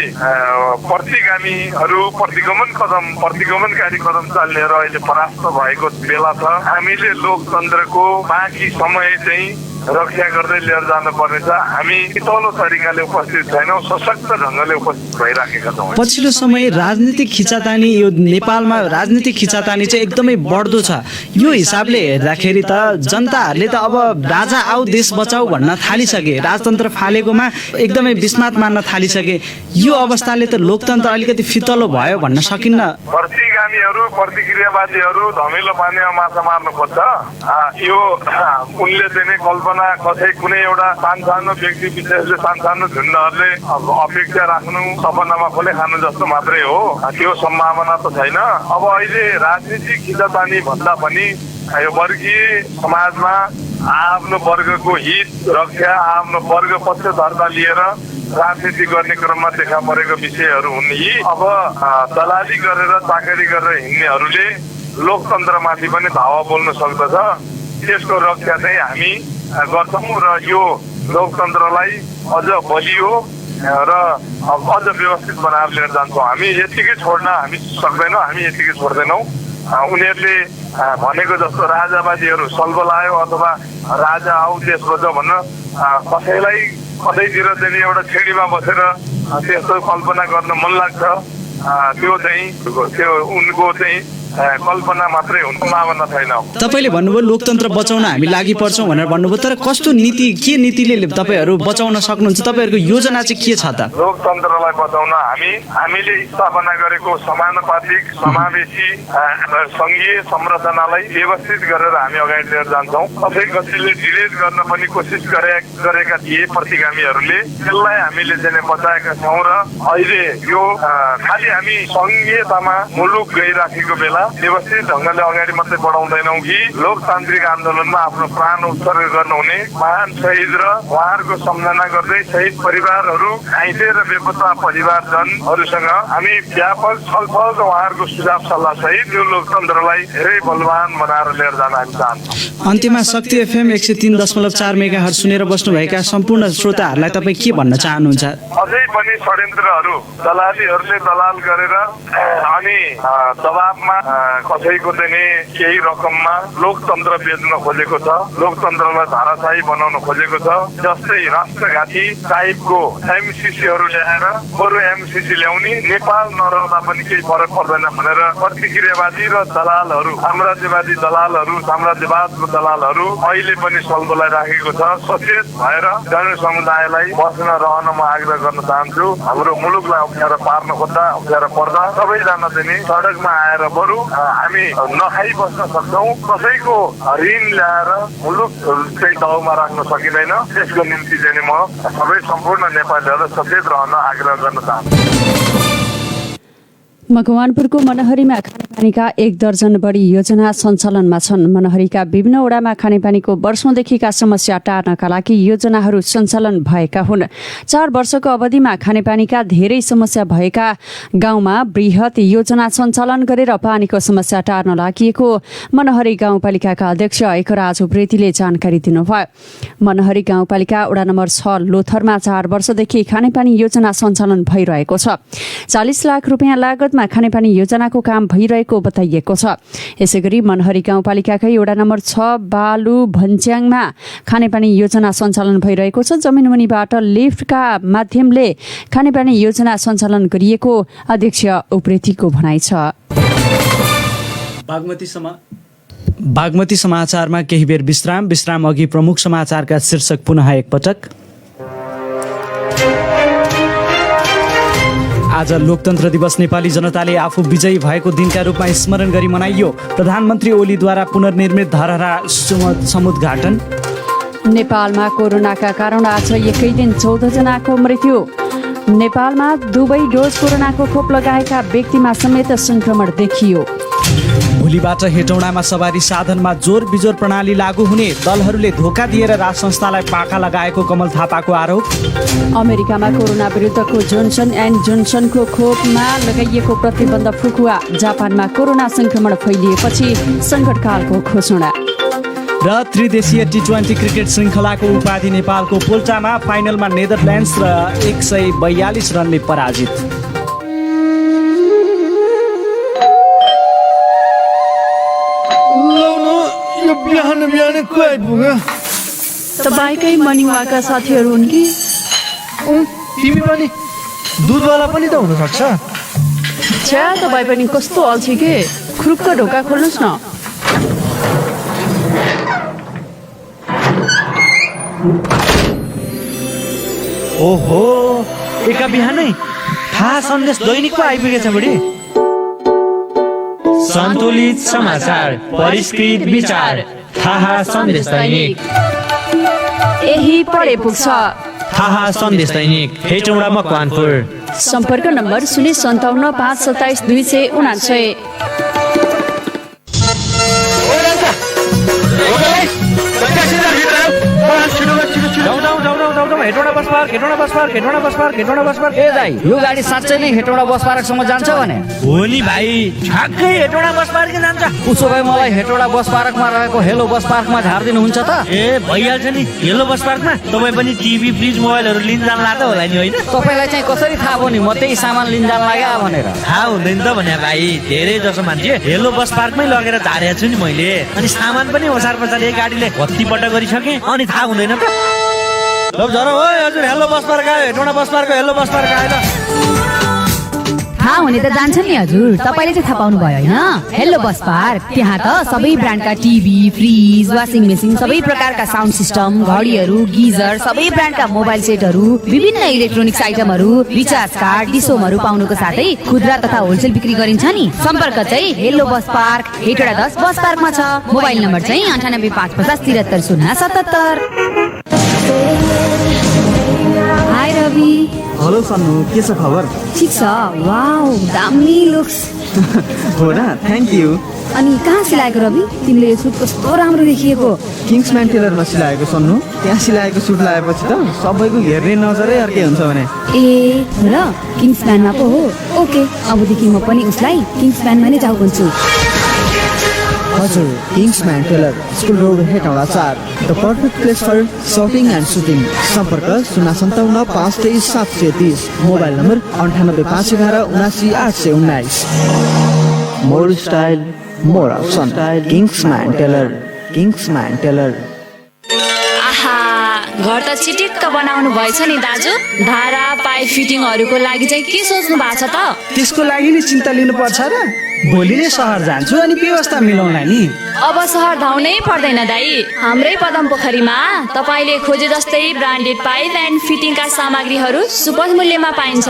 प्रतिगमनकारी कदम चालेर अहिले परास्त भएको बेला छ। हामीले लोकतन्त्रको बाँकी समय चाहिँ रक्षा गर्दै लिएर जानुपर्ने छ। हामी तल्लो तरिकाले उपस्थित छैनौँ, सशक्त ढङ्गले उपस्थित भइराखेका छौँ। पछिल्लो समय राजनीतिक खिचातानी, यो नेपालमा राजनीतिक खिचातानी चाहिँ एकदमै बढ्दो छ। यो हिसाबले हेर्दाखेरि त जनताहरूले त अब राजा आऊ देश बचाऊ भन्न थालिसके, राजतन्त्र फालेकोमा एकदमै विस्मात मान्न थालिसके। यो अवस्थाले त लोकतन्त्र अलिकति फितलो भयो भन्न सकिन्न। प्रतिगामीहरू प्रतिक्रियावादीहरू धमिलो पानीमा माछा मार्नु खोज्छ। यो उनले चाहिँ कल्पना कसै कुनै एउटा सानो व्यक्ति विशेषले सानो झुन्डहरूले अपेक्षा राख्नु सपनामा खोले खानु जस्तो मात्रै हो, त्यो सम्भावना त छैन। अब अहिले राजनीतिक खिचातानी भन्दा पनि यो वर्गीय समाजमा आफ्नो वर्गको हित रक्षा, आफ्नो वर्ग पक्षधरता लिएर राजनीति गर्ने क्रममा देखा परेको विषयहरू हुन्। यी अब दलाली गरेर चाकरी गरेर हिँड्नेहरूले लोकतन्त्रमाथि पनि धावा बोल्न सक्दछ। त्यसको रक्षा चाहिँ हामी गर्छौँ र यो लोकतन्त्रलाई अझ बलियो र अझ व्यवस्थित बनाएर लिएर जान्छौँ। हामी यतिकै छोड्न हामी सक्दैनौँ, हामी यतिकै छोड्दैनौँ। उनीहरूले भनेको जस्तो राजावादीहरू सल्बलायो अथवा राजा आऊ देश बचाऊ भन्न कसैलाई कतैतिर चाहिँ एउटा छेडीमा बसेर त्यस्तो कल्पना गर्न मन लाग्छ। त्यो उनको चाहिँ कल्पना मात्रै हुन्, सम्भावना छैन। तपाईँले भन्नुभयो लोकतन्त्र बचाउन हामी लागि पर्छौँ भनेर भन्नुभयो, तर कस्तो नीति, के नीतिले तपाईँहरू बचाउन सक्नुहुन्छ? तपाईँहरूको योजना चाहिँ के छ त? लोकतन्त्रलाई बचाउन हामीले स्थापना गरेको समानुपातिक समावेशी संघीय संरचनालाई व्यवस्थित गरेर हामी अगाडि लिएर जान्छौँ। कसैले डिलेट गर्न पनि कोसिस गरेका थिए प्रतिगामीहरूले, त्यसलाई हामीले चाहिँ बचाएका छौँ। र अहिले यो खालि हामी संघीयतामा मुलुक गइराखेको बेला व्यवस्थित ढङ्गले अगाडि मात्रै बढाउँदैनौँ कि लोकतान्त्रिक आन्दोलनमा आफ्नो प्राण उत्सर्ग गर्नुहुने महान शहीद र उहाँहरूको सम्झना गर्दै शहीद परिवारहरू, घाइते र बेपत्ता परिवारजनहरूसँग हामी व्यापक छलफल र उहाँहरूको सुझाव सल्लाह सहित यो लोकतन्त्रलाई धेरै बलवान बनाएर लिएर जान हामी चाहन्छौँ। अन्त्यमा शक्ति एफएम 103.4 मेगाहर्ज सुनेर बस्नुभएका सम्पूर्ण श्रोताहरूलाई तपाईँ के भन्न चाहनुहुन्छ? अझै पनि षड्यन्त्रहरू दलालीहरूले दलाल गरेर अनि दबाबमा कसैको चाहिँ केही रकममा लोकतन्त्र बेच्न खोजेको छ, लोकतन्त्रलाई धाराशाही बनाउन खोजेको छ। जस्तै राष्ट्रघाती टाइपको एमसिसीहरू ल्याएर बरु एमसिसी ल्याउने, नेपाल नरहँदा पनि केही फरक पर्दैन भनेर प्रतिक्रियावादी र दलालहरू, साम्राज्यवादी दलालहरू, साम्राज्यवादको दलालहरू अहिले पनि सल्बलाइराखेको छ। सचेत भएर जनसमुदायलाई बस्न रहन म आग्रह गर्न चाहन्छु। हाम्रो मुलुकलाई अप्ठ्यारो पार्न खोज्दा, अप्ठ्यारो पर्दा सबैजना चाहिँ सडकमा आएर बरु हामी नखाइ बस्न सक्छौँ। कसैको ऋण ल्याएर मुलुक चाहिँ दाउमा राख्न सकिँदैन। त्यसको निम्ति चाहिँ म सबै सम्पूर्ण नेपालीहरूलाई सचेत रहन आग्रह गर्न चाहन्छु। मकवानपुरको मनहरीमा खानेपानीका 1 दर्जन बढी योजना सञ्चालनमा छन्। मनहरीका विभिन्न वडामा खानेपानीको वर्षौंदेखिका समस्या टार्नका लागि योजनाहरू सञ्चालन भएका हुन्। 4 वर्षको अवधिमा खानेपानीका धेरै समस्या भएका गाउँमा बृहत योजना सञ्चालन गरेर पानीको समस्या टार्न लागि मनहरी गाउँपालिकाका अध्यक्ष एकराज उप्रेतीले जानकारी दिनुभयो। मनहरी गाउँपालिका वडा नम्बर 6 लोथरमा 4 वर्षदेखि खानेपानी योजना सञ्चालन भइरहेको छ। 40 लाख रुपियाँ लागतमा खानेपानी योजनाको काम भइरहेको बताइएको छ। यसैगरी मनहरी गाउँपालिकाकै वडा नम्बर 6 बालु भन्च्याङमा खानेपानी योजना सञ्चालन भइरहेको छ। जमिनमुनिबाट लिफ्टका माध्यमले खानेपानी योजना सञ्चालन गरिएको अध्यक्ष उप्रेतीको भनाइ छ। बागमती समाचारमा केही बेर विश्राम अघि प्रमुख समाचारका शीर्षक पुनः एकपटक। आज लोकतन्त्र दिवस नेपाली जनताले आफू विजयी भएको दिनका रूपमा स्मरण गरी मनाइयो। प्रधानमन्त्री ओलीद्वारा पुनर्निर्मित धरहरा समुद्घाटन। नेपालमा कोरोनाका कारण आज एकै दिन 14 जनाको मृत्यु। नेपालमा 2 डोज कोरोनाको खोप लगाएका व्यक्तिमा समेत संक्रमण देखियो। भोलिबाट हेटौडामा सवारी साधनमा जोर बिजोर प्रणाली लागू हुने, दलहरूले धोका दिएर राज संस्थालाई पाखा लगाएको कमल थापाको आरोप। अमेरिकामा कोरोना विरुद्धको जोन्सन एन्ड जोन्सनको खोपमा लगाइएको प्रतिबन्ध फुकुवा। जापानमा कोरोना संक्रमण फैलिएपछि सङ्कटकालको घोषणा। र त्रिदेशीय T20 क्रिकेट श्रृङ्खलाको उपाधि नेपालको पोल्टामा फाइनलमा नेदरल्यान्ड्स र 142 रनले पराजित। बिहान को आइपुग्यो? तपाईँकै मर्निङ वाकका साथीहरू हुन् कि? तिमी पनि दुधवाला पनि त हुनसक्छ। छ्या, तपाईँ पनि कस्तो अल्छी के? खुरुक्क ढोका खोल्नुहोस् न। ओहो, एका बिहानै थाहा सन्देश दैनिकको आइपुगेछ बुढी। सन्तुलित समाचार, परिष्कृत विचार, थाहा सन्देश दैनिक। यही पढे पुग्छ। थाहा सन्देश दैनिक, हेटौडा मकवानपुर। सम्पर्क नम्बर 057 527 299। ए दाइ, यो गाडी साँच्चै नै हेटौडा बस पार्कसम्म जान्छ भने? हो नि भाइ, ठ्याक्कै हेटौडा बस पार्क जान्छ। उसो भए मलाई हेटौडा बस पार्कमा रहेको हेलो बस पार्कमा झारिदिनुहुन्छ त? ए भइहाल्छ नि। हेलो बस पार्कमा तपाईँ पनि टिभी, फ्रिज, मोबाइलहरू लिन जान लाग्दा होला नि, होइन? तपाईँलाई चाहिँ कसरी थाहा भयो नि म त्यही सामान लिन जान लाग्यो भनेर? थाहा हुँदैन त भने भाइ, धेरै जसो मान्छे हेलो बस पार्कमै लगेर झारेको छु नि मैले। अनि सामान पनि ओसार पछार एक गाडीले भत्तीपट्ट गरिसकेँ, अनि थाहा हुँदैन त। ल झर हो हजुर, हेलो बस पार्क आयो, Hetauda bus park, hello bus park आयो त। थाहा हुने त जान्छ नि हजुर, तपाईँले चाहिँ थाहा पाउनु भयो होइन? हेलो बस पार्क, त्यहाँ त सबै ब्रान्डका टिभी, फ्रिज, वासिङ मेसिन, सबै प्रकारका साउन्ड सिस्टम, घडीहरू, गिजर, सबै ब्रान्डका मोबाइल सेटहरू, विभिन्न इलेक्ट्रोनिक्स आइटमहरू, रिचार्ज कार्ड, डिसोमहरू पाउनुको साथै खुद्रा तथा होलसेल बिक्री गरिन्छ नि। सम्पर्क चाहिँ हेलो बस पार्क, हेटौडा 10 बस पार्कमा छ। मोबाइल नम्बर चाहिँ 9855 73 077। हाई रवि। हेलो सन्नु, के छ खबर? ठिक छ। वाउ, दामी लुक्स। हो र, थ्याङ्क यू। अनि कहाँ सिलाएको रवि? तिमीले यो सुट कस्तो राम्रो देखिएको। किङ्सम्यान टेलरमा सिलाएको सन्नु। त्यहाँ सिलाएको सुट लगाएपछि त सबैको हेर्ने नजरै अर्कै हुन्छ भने। ए हो र, किङ्सम्यानमा पो हो। ओके, अबदेखि म पनि उसलाई किङ्सम्यानमा नै जाऊ भन्छु। हजुर, Kingsman tailor, school road, Hetauda 4, the perfect place for shopping and suiting. सम्पर्क 057 523 730। Mobile number 98 511 79819। More style, more option, Kingsman tailor, Kingsman tailor. आहा, घर त चिटिक्क बनाउनु भएछ नि दाजु। धारा पाइप फिटिङहरूको लागि चाहिँ के सोच्नु भएको छ त? त्यसको लागि नि चिन्ता लिनुपर्छ र? भोलि नै सहर जान्छु अनि व्यवस्था मिलाउला नि। अब सहर धाउनै पर्दैन दाइ। हाम्रै पदम पोखरीमा तपाईँले खोजे जस्तै ब्रान्डेड पाइप एन्ड फिटिङका सामग्रीहरू सुपथ मूल्यमा पाइन्छ।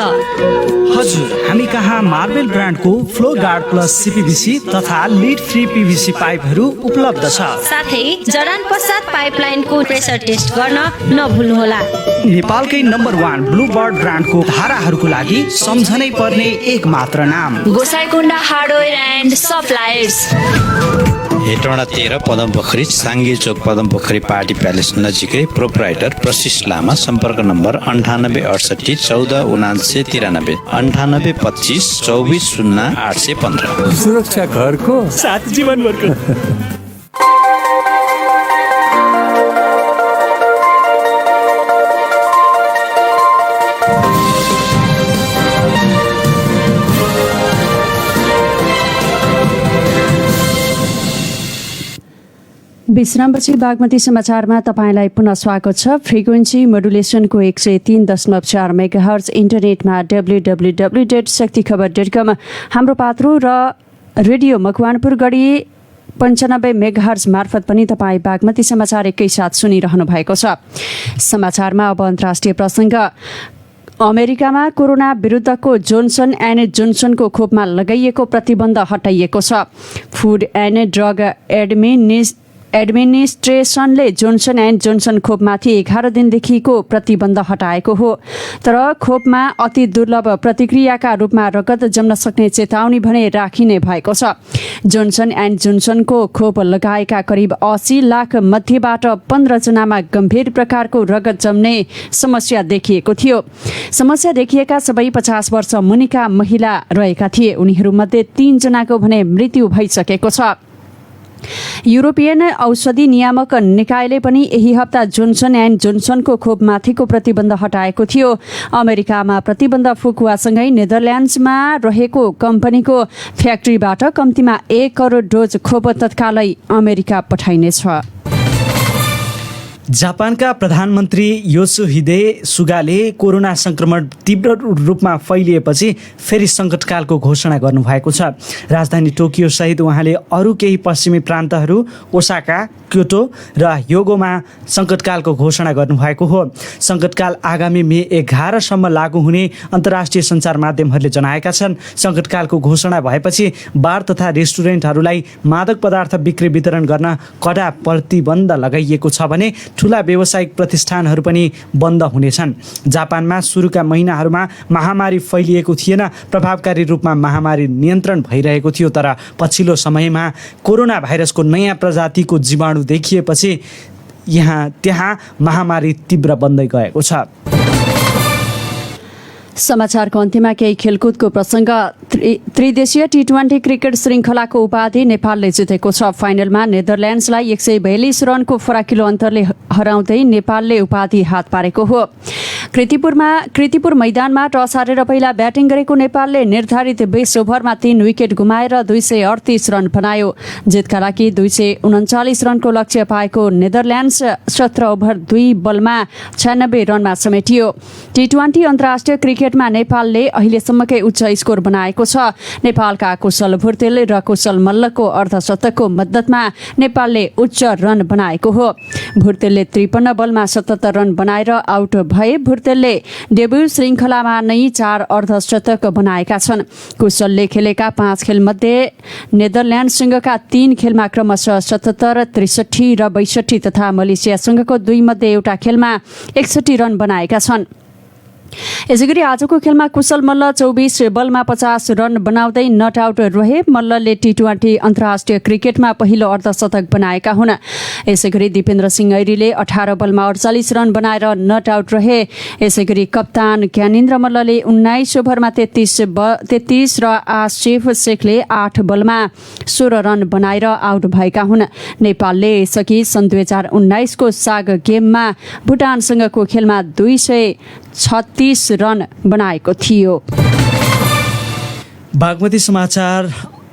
हजुर, हामी कहाँ मार्बल ब्रान्डको फ्लो गार्ड प्लस CPVC तथा लिड फ्री PVC पाइपहरू उपलब्ध छ। साथै जडान पश्चात पाइपलाइनको प्रेसर टेस्ट गर्न नभुल्नुहोला। नेपालकै नम्बर 1 ब्लूबर्ड ब्रान्डको धाराहरूको लागि सम्झनै पर्ने एक मात्र नाम Gosaikunda hardware and suppliers. Hetauda 13 Padampokhari Sange Chowk Padampokhari party palace नजिकै प्रोप्राइटर प्रशिष लामा। सम्पर्क नम्बर 9868 14 99 25 24 0815। सुरक्षा घरको साथ जीवनभरको। विश्रामपछि बागमती समाचारमा तपाईँलाई पुनः स्वागत छ। फ्रिक्वेन्सी मोडुलेसनको 103.4 मेगाहर्ज, इन्टरनेटमा www.शक्तिखबर.com, हाम्रो पात्रो र रेडियो मकवानपुर गढी 95 मेगाहर्ज मार्फत पनि तपाईँ बागमती समाचार एकैसाथ सुनिरहनु भएको छ। समाचारमा अब अन्तर्राष्ट्रिय प्रसङ्ग। अमेरिकामा कोरोना विरुद्धको जोन्सन एन्ड जोन्सनको खोपमा लगाइएको प्रतिबन्ध हटाइएको छ। फुड एन्ड ड्रग एडमिनिस्ट्रेसनले जोन्सन एन्ड जोन्सन खोपमाथि 11 दिनदेखिको प्रतिबन्ध हटाएको हो, तर खोपमा अति दुर्लभ प्रतिक्रियाका रूपमा रगत जम्न सक्ने चेतावनी भने राखिने भएको छ। जोन्सन एन्ड जोन्सनको खोप लगाएका करिब 80 लाख मध्येबाट 15 जनामा गम्भीर प्रकारको रगत जम्ने समस्या देखिएको थियो। समस्या देखिएका सबै 50 वर्ष मुनिका महिला रहेका थिए। उनीहरूमध्ये 3 जनाको भने मृत्यु भइसकेको छ। युरोपियन औषधि नियामक निकायले पनि यही हप्ता जोन्सन एन्ड जोन्सनको खोपमाथिको प्रतिबन्ध हटाएको थियो। अमेरिकामा प्रतिबन्ध फुकुवासँगै नेदरल्यान्ड्समा रहेको कम्पनीको फ्याक्ट्रीबाट कम्तीमा 1 करोड डोज खोप तत्कालै अमेरिका पठाइनेछ। जापानका प्रधानमन्त्री योसिहिदे सुगाले कोरोना संक्रमण तीव्र रूपमा फैलिएपछि फेरि सङ्कटकालको घोषणा गर्नुभएको छ। राजधानी टोकियो सहित उहाँले अरू केही पश्चिमी प्रान्तहरू ओसाका, क्योटो र योगोमा सङ्कटकालको घोषणा गर्नुभएको हो। सङ्कटकाल आगामी मे 11 सम्म लागू हुने अन्तर्राष्ट्रिय सञ्चार माध्यमहरूले जनाएका छन्। सङ्कटकालको घोषणा भएपछि बार तथा रेस्टुरेन्टहरूलाई मादक पदार्थ बिक्री वितरण गर्न कडा प्रतिबन्ध लगाइएको छ भने ठूला व्यावसायिक प्रतिष्ठानहरू पनि बन्द हुनेछन्। जापानमा सुरुका महिनाहरूमा महामारी फैलिएको थिएन। प्रभावकारी रूपमा महामारी नियन्त्रण भइरहेको थियो, तर पछिल्लो समयमा कोरोना भाइरसको नयाँ प्रजातिको जीवाणु देखिएपछि त्यहाँ महामारी तीव्र बन्दै गएको छ। समाचारको अन्त्यमा केही खेलकुदको प्रसङ्ग। त्रिदेशीय T20 क्रिकेट श्रृङ्खलाको उपाधि नेपालले जितेको छ। फाइनलमा नेदरल्यान्ड्सलाई 142 रनको फराकिलो अन्तरले हराउँदै नेपालले उपाधि हात पारेको हो। कृतिपुर मैदानमा टस हारेर पहिला ब्याटिङ गरेको नेपालले निर्धारित 20 ओभरमा 3 विकेट गुमाएर 238 रन बनायो। जितका लागि 239 रनको लक्ष्य पाएको नेदरल्यान्ड्स 17 ओभर 2 बलमा 96 रनमा समेटियो। T20 अन्तर्राष्ट्रिय क्रिकेटमा नेपालले अहिलेसम्मकै उच्च स्कोर बनाएको छ। नेपालका कुशल भुर्तेल र कुशल मल्लको अर्धशतकको मद्दतमा नेपालले उच्च रन बनाएको हो। भुर्तेलले 53 बलमा 77 रन बनाएर आउट भए। भुर्तेलले डेब्यू श्रृङ्खलामा नै 4 अर्धशतक बनाएका छन्। कुशलले खेलेका 5 खेलमध्ये नेदरल्यान्डसँगका 3 खेलमा क्रमशः 77, 63 र 62 तथा मलेसियासँगको 2 मध्ये एउटा खेलमा 61 रन बनाएका छन्। यसैगरी आजको खेलमा कुशल मल्ल 24 बलमा 50 रन बनाउँदै नट आउट रहे। मल्लले T20 अन्तर्राष्ट्रिय क्रिकेटमा पहिलो अर्धशतक बनाएका हुन्। यसैगरी दिपेन्द्र सिंह ऐरीले 18 बलमा 48 रन बनाएर नट आउट रहे। यसैगरी कप्तान ज्ञानेन्द्र मल्लले 19 ओभरमा 33 र आसिफ शेखले 8 बलमा 16 रन बनाएर आउट भएका हुन्। नेपालले यसअघि सन् 2019 को साग गेममा भुटानसँगको खेलमा 236 रन बनाएको थियो। बागमती समाचार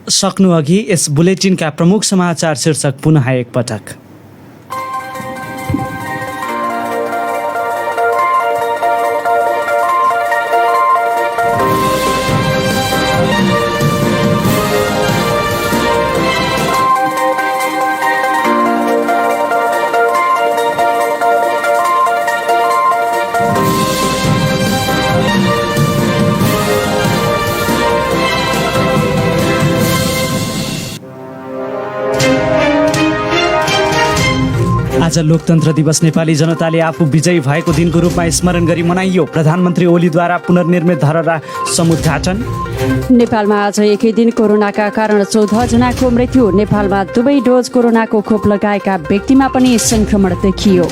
सक्नु अघि यस बुलेटिनका प्रमुख समाचार शीर्षक पुनः एकपटक। आज लोकतन्त्र दिवस नेपाली जनताले आफू विजयी भएको दिनको रूपमा स्मरण गरी मनाइयो। प्रधानमन्त्री ओलीद्वारा पुनर्निर्मित धरहरा समुद्घाटन। नेपालमा आज एकै दिन कोरोनाका कारण 14 जनाको मृत्यु। नेपालमा दुवै डोज कोरोनाको खोप लगाएका व्यक्तिमा पनि संक्रमण देखियो।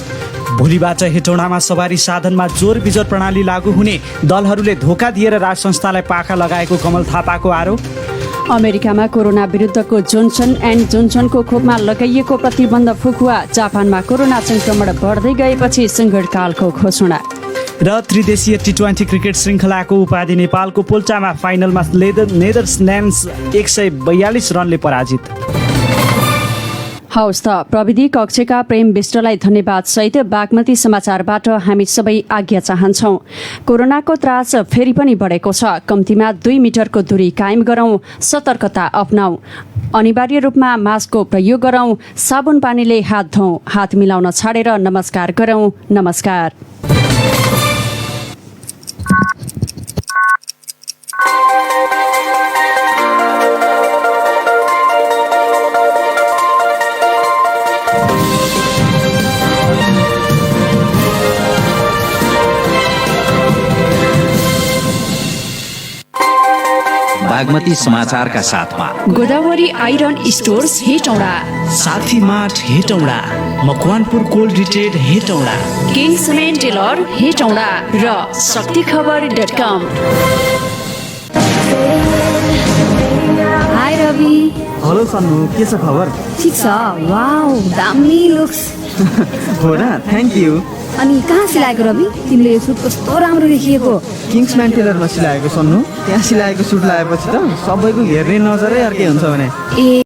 भोलिबाट हेटौडामा सवारी साधनमा जोर बिजोर प्रणाली लागू हुने। दलहरूले धोका दिएर राज संस्थालाई पाखा लगाएको कमल थापाको आरोप। अमेरिकामा कोरोना विरुद्धको जोन्सन एन्ड जोन्सनको खोपमा लगाइएको प्रतिबन्ध फुकुवा। जापानमा कोरोना संक्रमण बढ्दै गएपछि सङ्कटकालको घोषणा। र त्रिदेशीय T20 क्रिकेट श्रृङ्खलाको उपाधि नेपालको पोल्टामा फाइनलमा नेदरल्यान्ड्स 142 रनले पराजित। हवस् त प्रविधि कक्षका प्रेम विष्टलाई धन्यवाद सहित बागमती समाचारबाट हामी सबै आज्ञा चाहन्छौं। कोरोनाको त्रास फेरि पनि बढेको छ। कम्तीमा 2 मिटरको दूरी कायम गरौं, सतर्कता अपनाऊ, अनिवार्य रूपमा मास्कको प्रयोग गरौं, साबुन पानीले हात धौं, हात मिलाउन छाडेर नमस्कार गरौं। नमस्कार। बागमती समाचारका साथमा Godavari iron stores Hetauda, Sathi mart Hetauda, Makwanpur cold रिटेड Hetauda, king cement tailor Hetauda र शक्तिखबर.com। हाई रवि। हेलो सन्नु, के छ खबर? ठिक छ। वाउ, दामी लुक्स। हो र, थ्याङ्क यू। अनि कहाँ सिलाएको रवि? तिमीले यो सुट कस्तो राम्रो देखिएको। किङ्सम्यान टेलरमा सिलाएको सन्नु। त्यहाँ सिलाएको सुट लगाएपछि त सबैको हेर्ने नजरै अर्कै हुन्छ भने। ए